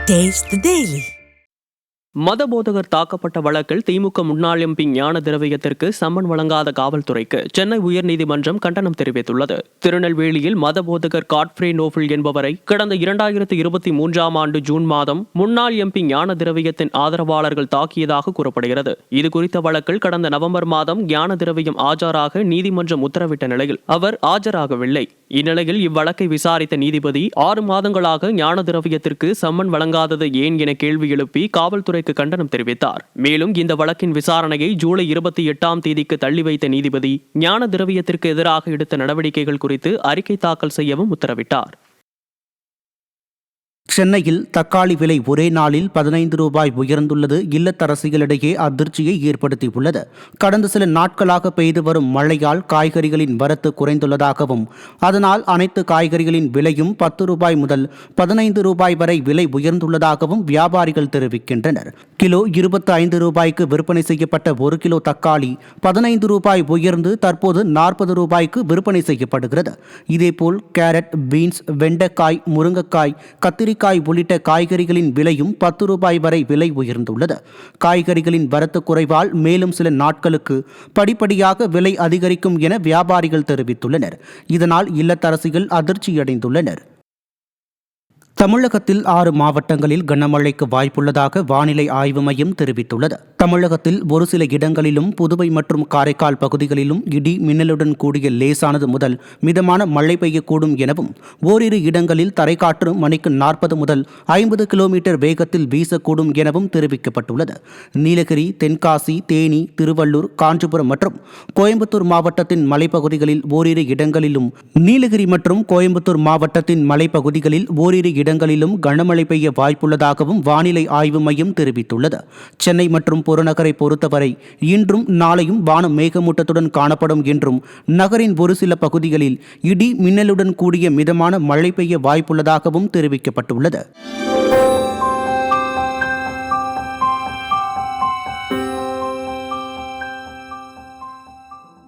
Taste the Daily. மதபோதகர் தாக்கப்பட்ட வழக்கில் திமுக முன்னாள் எம்பி ஞான திரவியத்திற்கு சம்மன் வழங்காத காவல்துறைக்கு சென்னை உயர்நீதிமன்றம் கண்டனம் தெரிவித்துள்ளது. திருநெல்வேலியில் மதபோதகர் காட்ஃப்ரே நோபல் என்பவரை கடந்த 2023 ஜூன் மாதம் முன்னாள் எம்பி ஞான திரவியத்தின் ஆதரவாளர்கள் தாக்கியதாக கூறப்படுகிறது. இதுகுறித்த வழக்கில் கடந்த நவம்பர் மாதம் ஞான திரவியம் ஆஜராக நீதிமன்றம் உத்தரவிட்ட நிலையில் அவர் ஆஜராகவில்லை. இந்நிலையில் இவ்வழக்கை விசாரித்த நீதிபதி 6 மாதங்களாக ஞான திரவியத்திற்கு சம்மன் வழங்காதது ஏன் என கேள்வி எழுப்பி காவல்துறை கண்டனம் தெரிவித்தார். மேலும் இந்த வழக்கின் விசாரணையை ஜூலை 28ஆம் தேதிக்கு தள்ளி வைத்த நீதிபதி ஞான திரவியத்திற்கு எதிராக எடுத்த நடவடிக்கைகள் குறித்து அறிக்கை தாக்கல் செய்யவும் உத்தரவிட்டார். சென்னையில் தக்காளி விலை ஒரே நாளில் 15 ரூபாய் உயர்ந்துள்ளது இல்லத்தரசிகளிடையே அதிர்ச்சியை ஏற்படுத்தியுள்ளது. கடந்த சில நாட்களாக பெய்து வரும் மழையால் காய்கறிகளின் வரத்து குறைந்துள்ளதாகவும் அதனால் அனைத்து காய்கறிகளின் விலையும் 10 ரூபாய் முதல் 15 ரூபாய் வரை விலை உயர்ந்துள்ளதாகவும் வியாபாரிகள் தெரிவிக்கின்றனர். கிலோ 25 ரூபாய்க்கு விற்பனை செய்யப்பட்ட 1 கிலோ தக்காளி 15 ரூபாய் உயர்ந்து தற்போது 40 ரூபாய்க்கு விற்பனை செய்யப்படுகிறது. இதேபோல் கேரட், பீன்ஸ், வெண்டைக்காய், முருங்கைக்காய், கத்திரிக்காய் உள்ளிட்ட காய்கறிகளின் விலையும் 10 ரூபாய் வரை விலை உயர்ந்துள்ளது. காய்கறிகளின் வரத்து குறைவால் மேலும் சில நாட்களுக்கு படிப்படியாக விலை அதிகரிக்கும் என வியாபாரிகள் தெரிவித்துள்ளனர். இதனால் இல்லத்தரசிகள் அதிர்ச்சியடைந்துள்ளனர். தமிழகத்தில் 6 மாவட்டங்களில் கனமழைக்கு வாய்ப்புள்ளதாக வானிலை ஆய்வு மையம் தெரிவித்துள்ளது. தமிழகத்தில் ஒரு சில இடங்களிலும் புதுவை மற்றும் காரைக்கால் பகுதிகளிலும் இடி மின்னலுடன் கூடிய லேசானது முதல் மிதமான மழை பெய்யக்கூடும் எனவும் ஓரிரு இடங்களில் தரைக்காற்று மணிக்கு 40 முதல் 50 கிலோமீட்டர் வேகத்தில் வீசக்கூடும் எனவும் தெரிவிக்கப்பட்டுள்ளது. நீலகிரி, தென்காசி, தேனி, திருவள்ளூர், காஞ்சிபுரம் மற்றும் கோயம்புத்தூர் மாவட்டத்தின் மலைப்பகுதிகளில் ஓரிரு இடங்களிலும் நீலகிரி மற்றும் கோயம்புத்தூர் மாவட்டத்தின் மலைப்பகுதிகளில் ஓரிரு இடங்களிலும் கனமழை பெய்ய வாய்ப்புள்ளதாகவும் வானிலை ஆய்வு மையம் தெரிவித்துள்ளது. சென்னை மற்றும் புறநகரை பொறுத்தவரை இன்றும் நாளையும் வானம் மேகமூட்டத்துடன் காணப்படும் என்றும் நகரின் ஒரு சில பகுதிகளில் இடி மின்னலுடன் கூடிய மிதமான மழை பெய்ய வாய்ப்புள்ளதாகவும் தெரிவிக்கப்பட்டுள்ளது.